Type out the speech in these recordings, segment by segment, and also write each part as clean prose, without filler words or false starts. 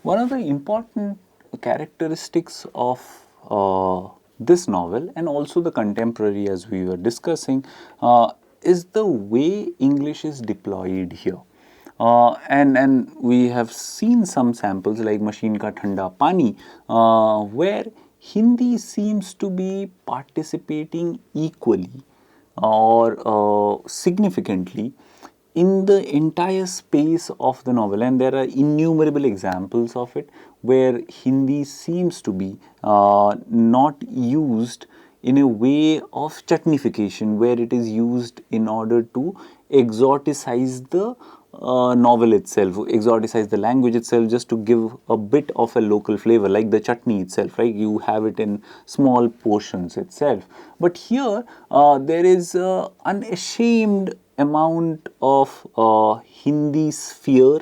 One of the important characteristics of this novel, and also the contemporary as we were discussing, is the way English is deployed here. And we have seen some samples like Machine Ka Thanda Pani, where Hindi seems to be participating equally or significantly in the entire space of the novel, and there are innumerable examples of it where Hindi seems to be not used in a way of chutnification, where it is used in order to exoticize the novel itself, exoticize the language itself, just to give a bit of a local flavor, like the chutney itself, right? You have it in small portions itself. But here, there is unashamed amount of Hindi sphere,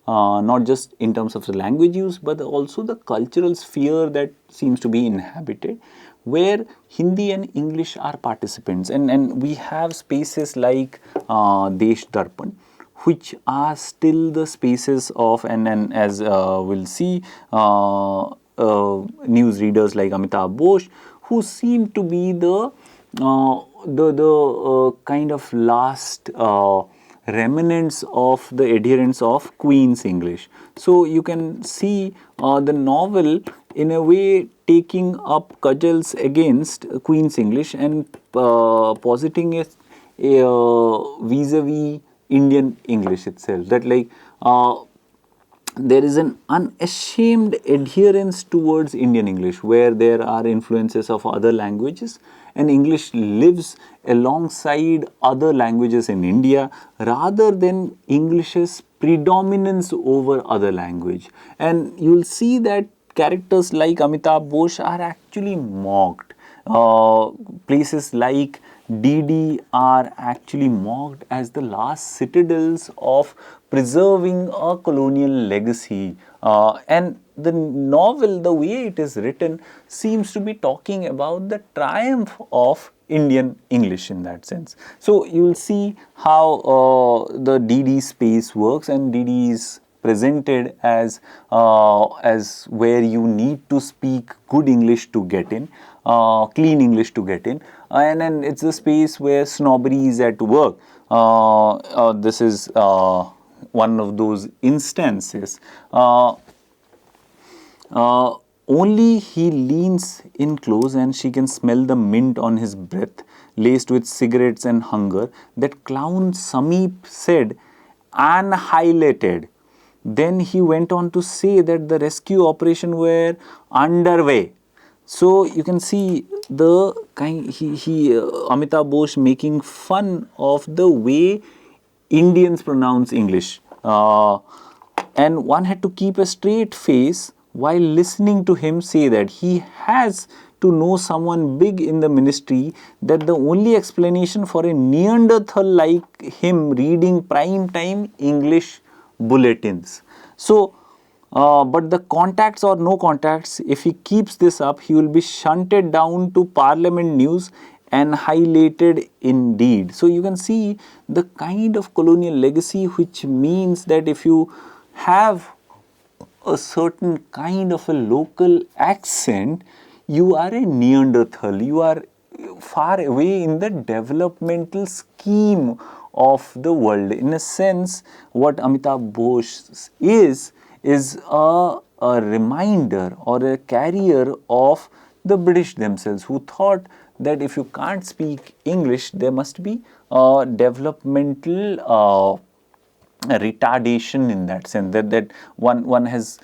not just in terms of the language use, but also the cultural sphere that seems to be inhabited, where Hindi and English are participants. And we have spaces like Desh Darpan, which are still the spaces of, and as we'll see, news readers like Amitabh Bose, who seem to be the kind of last remnants of the adherents of Queen's English. So you can see the novel in a way taking up cudgels against Queen's English and positing it vis-a-vis Indian English itself. That like there is an unashamed adherence towards Indian English, where there are influences of other languages, and English lives alongside other languages in India rather than English's predominance over other language. And you'll see that characters like Amitabh Bose are actually mocked. Places like DD are actually mocked as the last citadels of preserving a colonial legacy. And the novel, the way it is written, seems to be talking about the triumph of Indian English in that sense. So you will see how the DD space works, and DD is presented as where you need to speak good English to get in, clean English to get in, and then it's the space where snobbery is at work. This is one of those instances. Only he leans in close and she can smell the mint on his breath, laced with cigarettes and hunger. That clown Sameep said, annihilated. Then he went on to say that the rescue operation were underway. So you can see the kind Amitabh Bose making fun of the way Indians pronounce English, and one had to keep a straight face while listening to him say that he has to know someone big in the ministry, that the only explanation for a Neanderthal like him reading prime time English bulletins. So, but the contacts or no contacts, if he keeps this up, he will be shunted down to Parliament News and highlighted indeed. So you can see the kind of colonial legacy, which means that if you have a certain kind of a local accent, you are a Neanderthal. You are far away in the developmental scheme of the world. In a sense, what Amitabh Bose is a reminder or a carrier of the British themselves, who thought that if you can't speak English, there must be a developmental retardation in that sense, that one has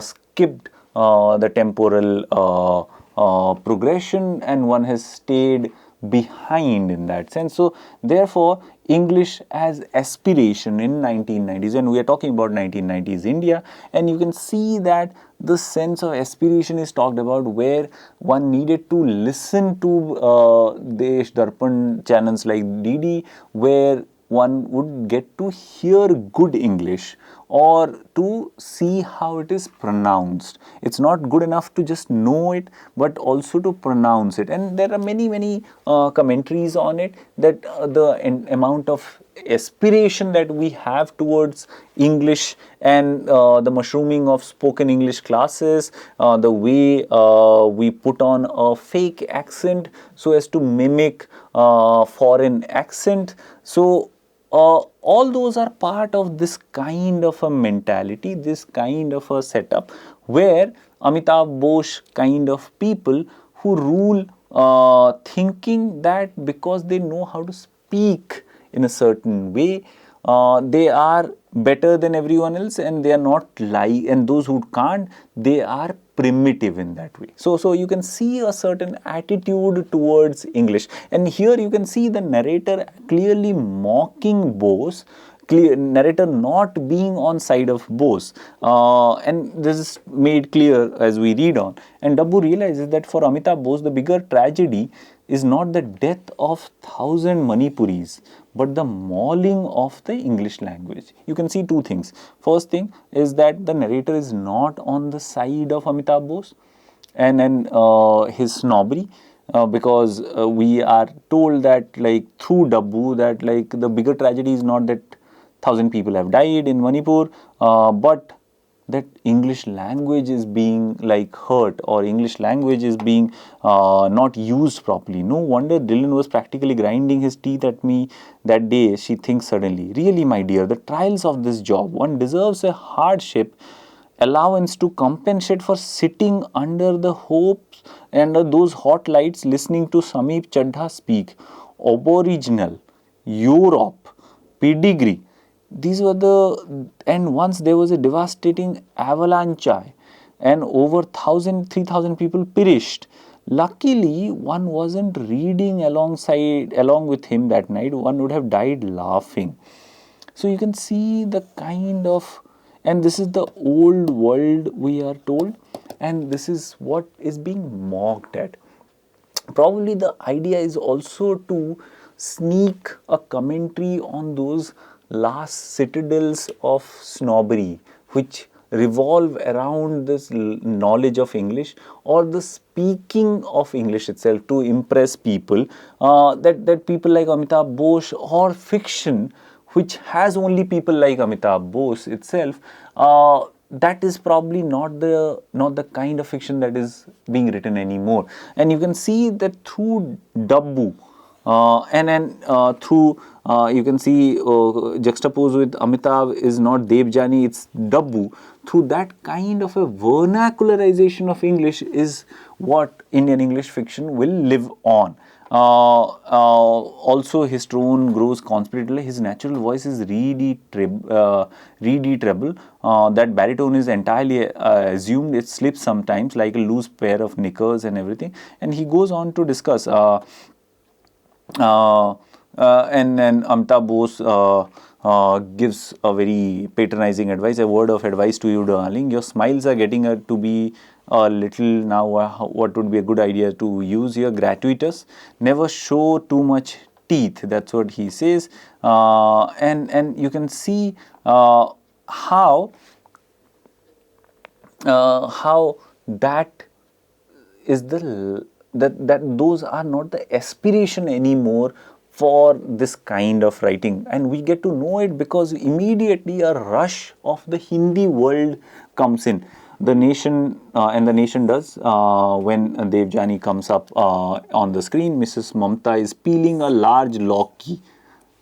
skipped the temporal progression, and one has stayed behind in that sense. So therefore, English as aspiration in 1990s, and we are talking about 1990s India, and you can see that the sense of aspiration is talked about, where one needed to listen to Desh Darpan channels like DD, where one would get to hear good English or to see how it is pronounced. It's not good enough to just know it, but also to pronounce it. And there are many commentaries on it, that the amount of aspiration that we have towards English and the mushrooming of spoken English classes, the way we put on a fake accent so as to mimic foreign accent. So all those are part of this kind of a mentality, this kind of a setup where Amitabh Bose kind of people who rule thinking that because they know how to speak in a certain way, they are better than everyone else, and they are not lie, and those who can't, they are primitive in that way. So you can see a certain attitude towards English, and here you can see the narrator clearly mocking Bose, narrator not being on side of Bose, and this is made clear as we read on. And Dabbu realizes that for Amitabh Bose, the bigger tragedy is not the death of 1,000 Manipuris, but the mauling of the English language. You can see two things. First thing is that the narrator is not on the side of Amitabh Bose and his snobbery, because we are told that, like, through Dabbu, that like the bigger tragedy is not that 1,000 people have died in Manipur, but that English language is being like hurt, or English language is being not used properly. No wonder Dylan was practically grinding his teeth at me that day, she thinks suddenly. Really, my dear, the trials of this job, one deserves a hardship allowance to compensate for sitting under the hopes and those hot lights listening to Sameep Chadha speak. Aboriginal, Europe, pedigree. These were the, and once there was a devastating avalanche and over 3,000 people perished. Luckily, one wasn't reading along with him that night. One would have died laughing. So you can see the kind of, and this is the old world we are told, and this is what is being mocked at. Probably the idea is also to sneak a commentary on those last citadels of snobbery which revolve around this knowledge of English or the speaking of English itself to impress people, that people like Amitabh Bose, or fiction which has only people like Amitabh Bose itself, that is probably not the kind of fiction that is being written anymore. And you can see that through Dabbu, and then through you can see juxtaposed with Amitabh is not Devjani, it's Dabbu. Through that kind of a vernacularization of English is what Indian English fiction will live on. Also, his tone grows conspiratorial. His natural voice is reedy treble. That baritone is entirely assumed. It slips sometimes like a loose pair of knickers and everything. And he goes on to discuss. And then Amitabh Bose gives a very patronizing advice, a word of advice to you, darling. Your smiles are getting to be a little now. What would be a good idea to use here? Gratuitous. Never show too much teeth. That's what he says. And you can see how that is that those are not the aspiration anymore for this kind of writing. And we get to know it because immediately a rush of the Hindi world comes in. The Nation, and the Nation does, when Devjani comes up on the screen, Mrs. Mamta is peeling a large lauki.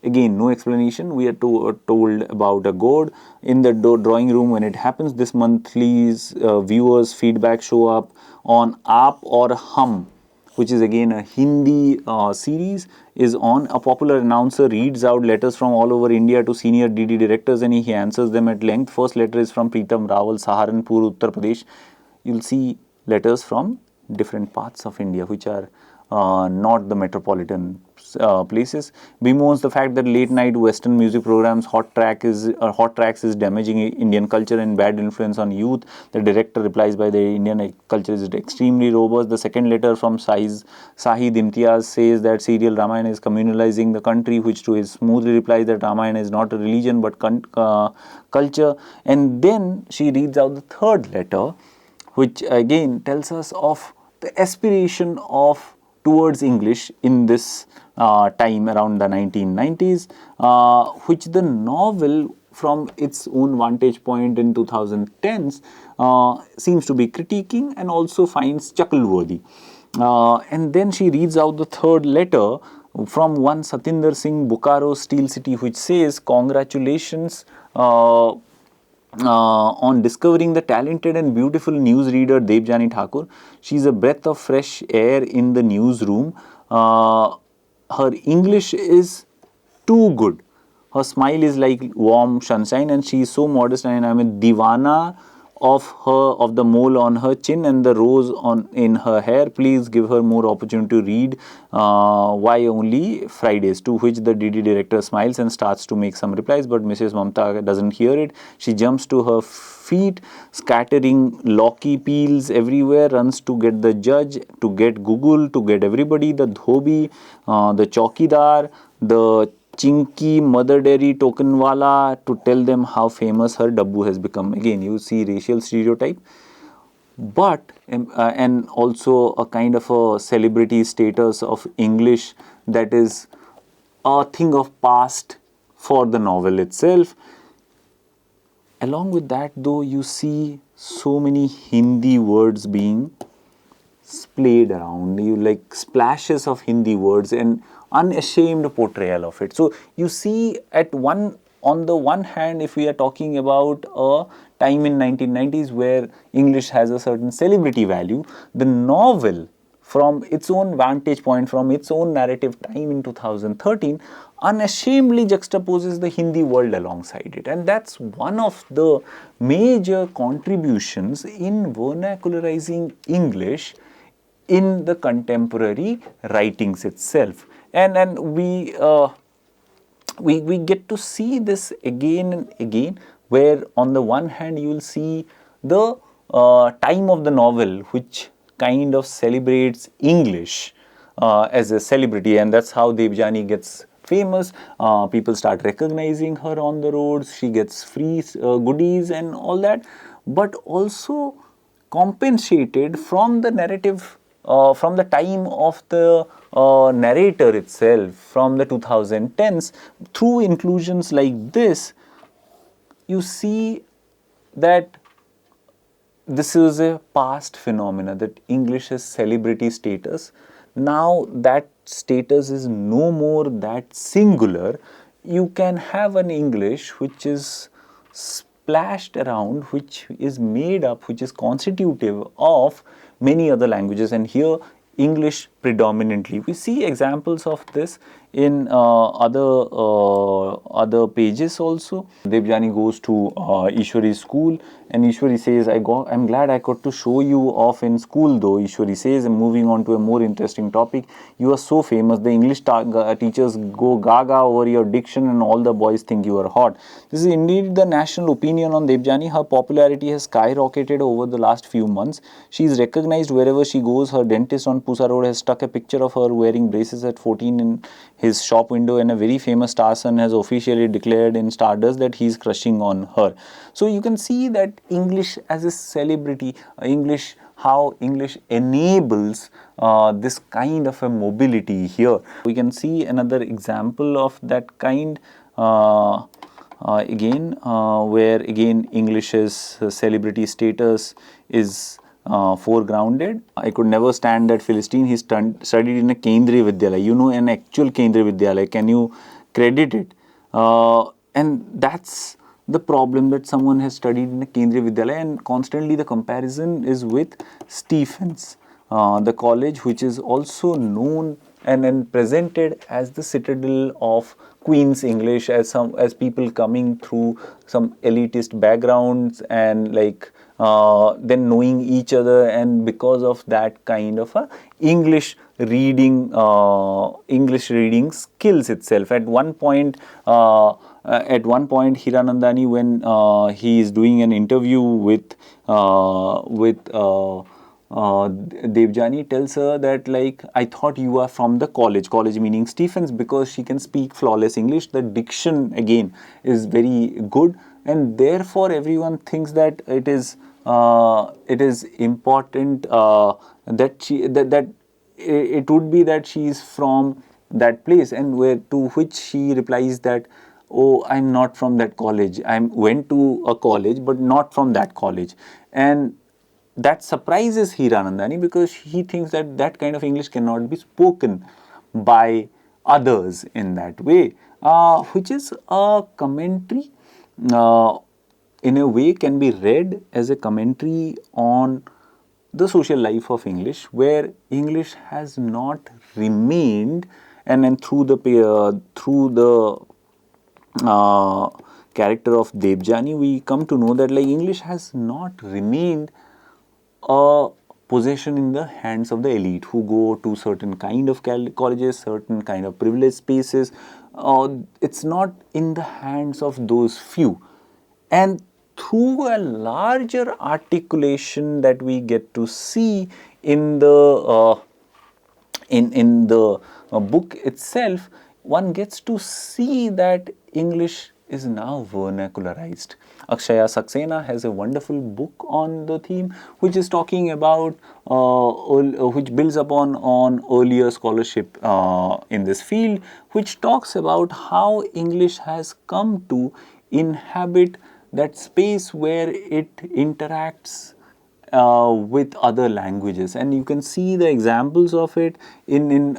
Again, no explanation. We are told about a gourd in the drawing room when it happens. This monthly's viewers' feedback show up on Aap or Hum, which is again a Hindi series, is on. A popular announcer reads out letters from all over India to senior DD directors, and he answers them at length. First letter is from Pritam Rawal, Saharanpur, Uttar Pradesh. You'll see letters from different parts of India, which are not the metropolitan places. Bemoans the fact that late night Western music programs hot tracks is damaging Indian culture and bad influence on youth. The director replies by the Indian culture is extremely robust. The second letter from Shahid Imtiaz says that serial Ramayana is communalizing the country, which to his smoothly replies that Ramayana is not a religion but culture. And then she reads out the third letter, which again tells us of the aspiration of towards English in this time around the 1990s, which the novel from its own vantage point in 2010s seems to be critiquing and also finds chuckle-worthy. And then she reads out the third letter from one Satinder Singh, Bokaro Steel City, which says, "Congratulations on discovering the talented and beautiful newsreader Debjani Thakur. She's a breath of fresh air in the newsroom. Her English is too good. Her smile is like warm sunshine, and she is so modest, and I'm a divana of her, of the mole on her chin and the rose on in her hair. Please give her more opportunity to read. Why only Fridays?" To which the DD director smiles and starts to make some replies, but Mrs. Mamta doesn't hear it. She jumps to her feet, scattering locky peels everywhere, runs to get the judge, to get Google, to get everybody, the dhobi, the chowkidar, the Chinky Mother Dairy Tokenwala, to tell them how famous her dabbu has become. Again, you see racial stereotype, but and also a kind of a celebrity status of English that is a thing of past for the novel itself. Along with that, though, you see so many Hindi words being splayed around, you like splashes of Hindi words and unashamed portrayal of it. So you see on the one hand, if we are talking about a time in 1990s where English has a certain celebrity value, the novel from its own vantage point, from its own narrative time in 2013, unashamedly juxtaposes the Hindi world alongside it. And that's one of the major contributions in vernacularizing English in the contemporary writings itself. And we get to see this again and again, where on the one hand you will see the time of the novel which kind of celebrates English as a celebrity, and that's how Debjani gets famous. People start recognizing her on the roads, she gets free goodies and all that, but also compensated from the narrative, from the time of the narrator itself, from the 2010s, through inclusions like this. You see that this is a past phenomena, that English has celebrity status. Now that status is no more that singular. You can have an English which is splashed around, which is made up, which is constitutive of many other languages, and here English predominantly. We see examples of this in other pages also. Debjani goes to Ishwari's school, and Ishwari says, I'm glad I got to show you off in school though. Ishwari says, and moving on to a more interesting topic, you are so famous, the English teachers go gaga over your diction and all the boys think you are hot. This is indeed the national opinion on Debjani. Her popularity has skyrocketed over the last few months. She is recognized wherever she goes. Her dentist on Pusa Road has stuck a picture of her wearing braces at 14 in his shop window, and a very famous star son has officially declared in Stardust that he is crushing on her. So you can see that English as a celebrity, how English enables this kind of a mobility here. We can see another example of that kind where again English's celebrity status is foregrounded. I could never stand that Philistine. He studied in a Kendriya Vidyalaya, an actual Kendriya Vidyalaya. Can you credit it? And that's the problem, that someone has studied in a Kendriya Vidyalaya, and constantly the comparison is with Stephens, the college which is also known and presented as the citadel of Queen's English, as people coming through some elitist backgrounds and like then knowing each other, and because of that kind of a English reading skills itself. At one point, Hiranandani, when he is doing an interview with Debjani, tells her that like, I thought you are from the college meaning Stephens, because she can speak flawless English. The diction again is very good, and therefore everyone thinks that it is important that it would be that she is from that place, and where to which she replies that, oh, I'm not from that college, I went to a college but not from that college. And that surprises Hiranandani, because he thinks that that kind of English cannot be spoken by others in that way, which is a commentary, uh, in a way can be read as a commentary on the social life of English, where English has not remained, and then through the character of Debjani, we come to know that like English has not remained a possession in the hands of the elite who go to certain kind of colleges, certain kind of privileged spaces. It's not in the hands of those few. And through a larger articulation that we get to see in the book itself, one gets to see that English is now vernacularized. Akshaya Saxena has a wonderful book on the theme, which is talking about, which builds upon on earlier scholarship in this field, which talks about how English has come to inhabit that space where it interacts with other languages. And you can see the examples of it in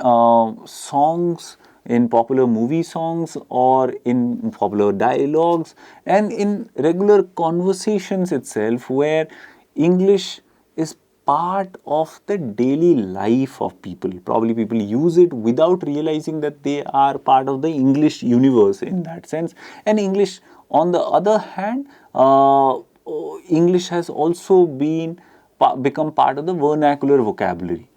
songs, in popular movie songs, or in popular dialogues, and in regular conversations itself, where English is part of the daily life of people. Probably people use it without realizing that they are part of the English universe in that sense. And English, on the other hand, English has also become part of the vernacular vocabulary.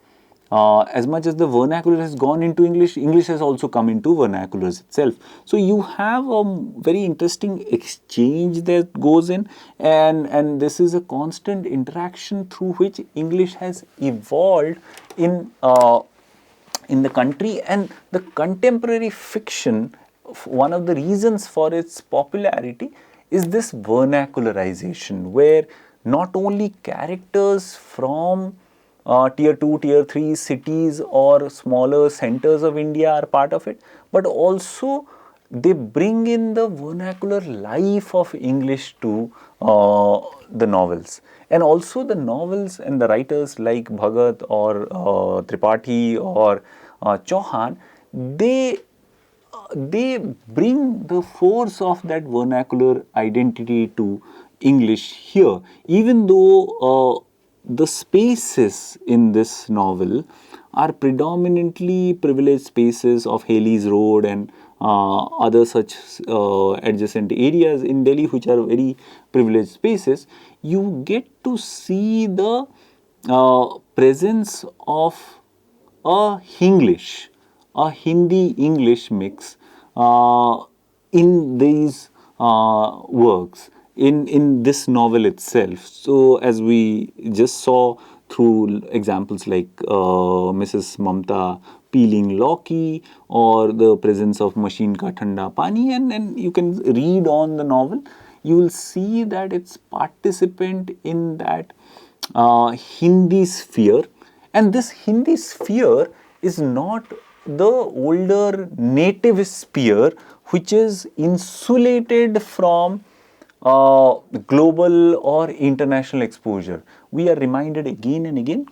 As much as the vernacular has gone into English, English has also come into vernaculars itself. So you have a very interesting exchange that goes in, and this is a constant interaction through which English has evolved in the country. And the contemporary fiction, one of the reasons for its popularity is this vernacularization, where not only characters from tier 2, tier 3 cities or smaller centers of India are part of it, but also they bring in the vernacular life of English to the novels. And also the novels and the writers like Bhagat or Tripathi or Chauhan, they bring the force of that vernacular identity to English here, even though the spaces in this novel are predominantly privileged spaces of Haley's Road and other such adjacent areas in Delhi, which are very privileged spaces. You get to see the presence of a Hinglish, a Hindi-English mix in these works, in this novel itself. So, as we just saw through examples like Mrs. Mamta peeling Loki, or the presence of Machine Ka Thanda Pani, and you can read on the novel, you will see that it's participant in that Hindi sphere. And this Hindi sphere is not the older native sphere which is insulated from global or international exposure. We are reminded again and again,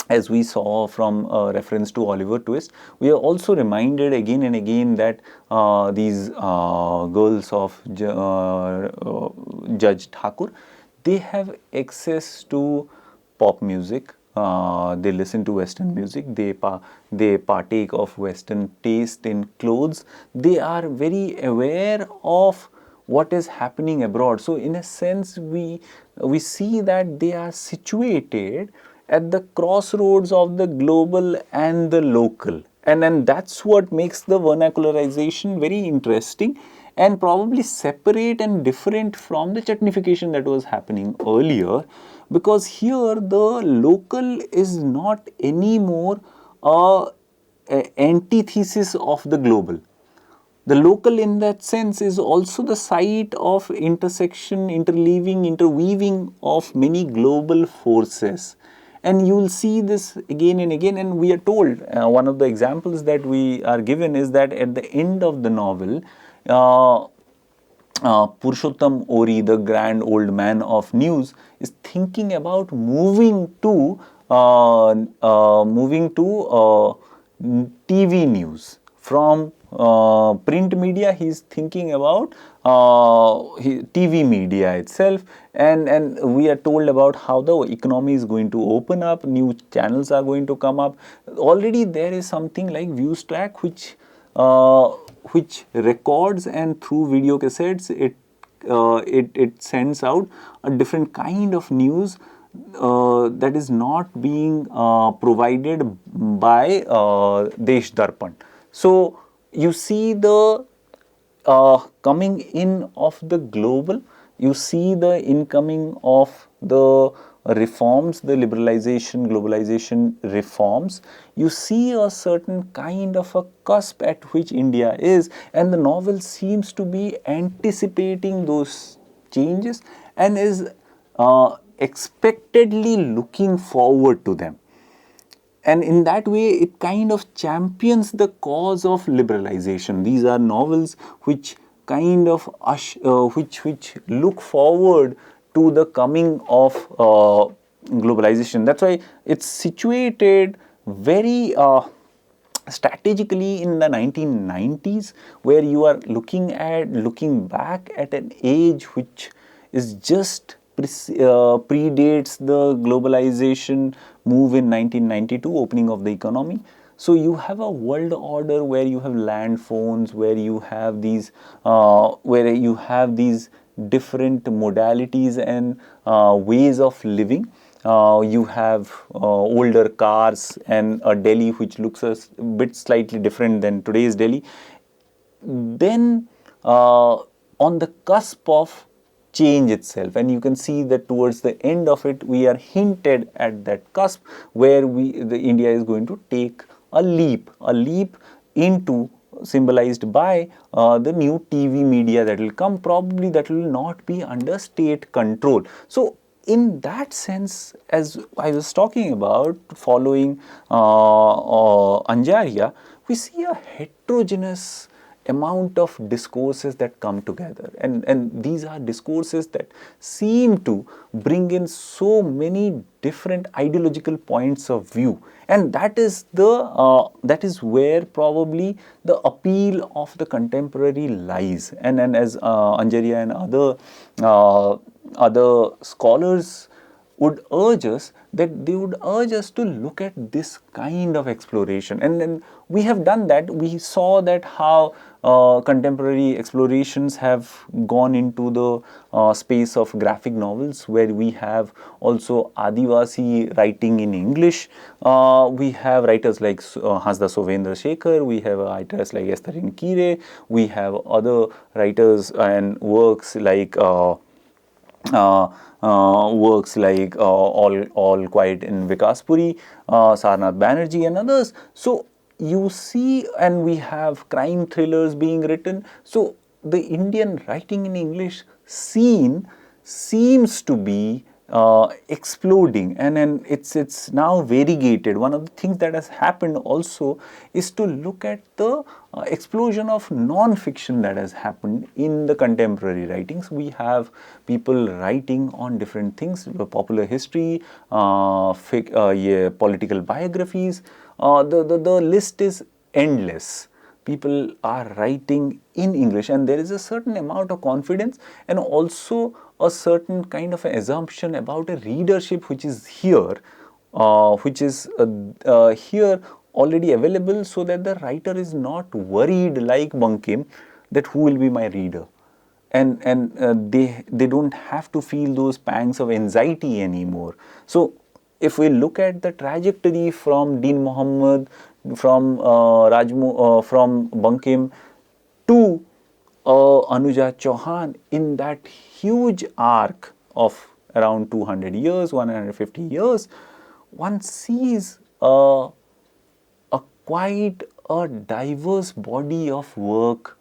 as we saw from reference to Oliver Twist, we are also reminded again and again that these girls of Judge Thakur, they have access to pop music. They listen to Western music. They partake of Western taste in clothes. They are very aware of what is happening abroad. So, in a sense, we see that they are situated at the crossroads of the global and the local. And then that's what makes the vernacularization very interesting, and probably separate and different from the chutnification that was happening earlier, because here the local is not anymore a antithesis of the global. The local in that sense is also the site of intersection, interleaving, interweaving of many global forces. And you will see this again and again, and we are told, one of the examples that we are given is that at the end of the novel, Purushottam Ori, the grand old man of news, is thinking about moving to TV news from print media. He's thinking about TV media itself, and we are told about how the economy is going to open up, new channels are going to come up. Already there is something like ViewStack, which records, and through video cassettes it sends out a different kind of news that is not being provided by Desh Darpan. So you see the coming in of the global, you see the incoming of the reforms, the liberalization, globalization reforms. You see a certain kind of a cusp at which India is, and the novel seems to be anticipating those changes and is expectedly looking forward to them. And in that way, it kind of champions the cause of liberalization. These are novels which kind of which look forward to the coming of globalization. That's why it's situated very strategically in the 1990s, where you are looking back at an age which is just predates the globalization move in 1992, opening of the economy. So you have a world order where you have land phones, where you have these different modalities and ways of living. You have older cars and a Delhi which looks a bit slightly different than today's Delhi. Then on the cusp of change itself, and you can see that towards the end of it we are hinted at that cusp where India is going to take a leap into, symbolized by the new TV media that will come, probably that will not be under state control. So in that sense, as I was talking about, following Anjaria, we see a heterogeneous amount of discourses that come together, and these are discourses that seem to bring in so many different ideological points of view, and that is where probably the appeal of the contemporary lies. And as Anjaria and other scholars would urge us, that they would urge us to look at this kind of exploration, and we have done that. We saw that how contemporary explorations have gone into the space of graphic novels, where we have also Adivasi writing in English. We have writers like Hasda Sovendra Shekhar, we have writers like Esterin Kire, we have other writers and works like All Quiet in Vikaspuri, Sarnath Banerjee and others. So you see, and we have crime thrillers being written. So the Indian writing in English scene seems to be exploding, and it's now variegated. One of the things that has happened also is to look at the explosion of non-fiction that has happened in the contemporary writings. We have people writing on different things, popular history, political biographies. The list is endless. People are writing in English, and there is a certain amount of confidence and also a certain kind of an assumption about a readership which is here, here already available, so that the writer is not worried like Bankim that who will be my reader, and they don't have to feel those pangs of anxiety anymore. So if we look at the trajectory from Deen Muhammad, from from Bankim to Anuja Chauhan, in that huge arc of around 200 years, 150 years, one sees quite a diverse body of work,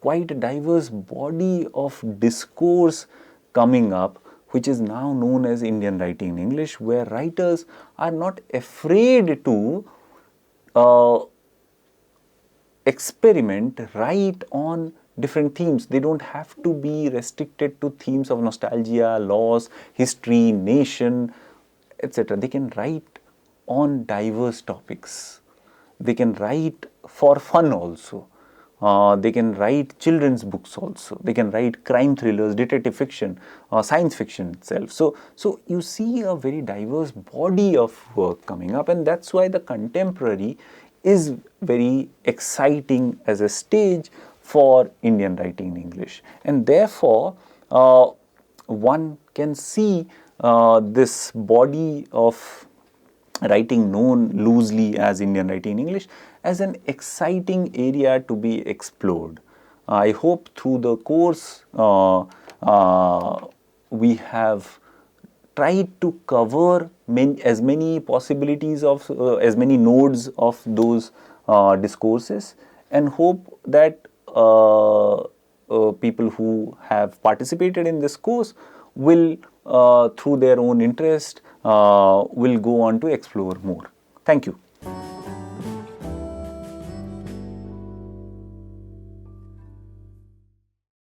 quite a diverse body of discourse coming up, which is now known as Indian writing in English, where writers are not afraid to experiment, write on different themes. They don't have to be restricted to themes of nostalgia, loss, history, nation, etc. They can write on diverse topics. They can write for fun also. They can write children's books also. They can write crime thrillers, detective fiction, science fiction itself. So you see a very diverse body of work coming up, and that's why the contemporary is very exciting as a stage for Indian writing in English. And therefore, one can see this body of writing known loosely as Indian writing in English as an exciting area to be explored. I hope through the course we have tried to cover as many possibilities of, as many nodes of those discourses, and hope that people who have participated in this course will, through their own interest, will go on to explore more. Thank you.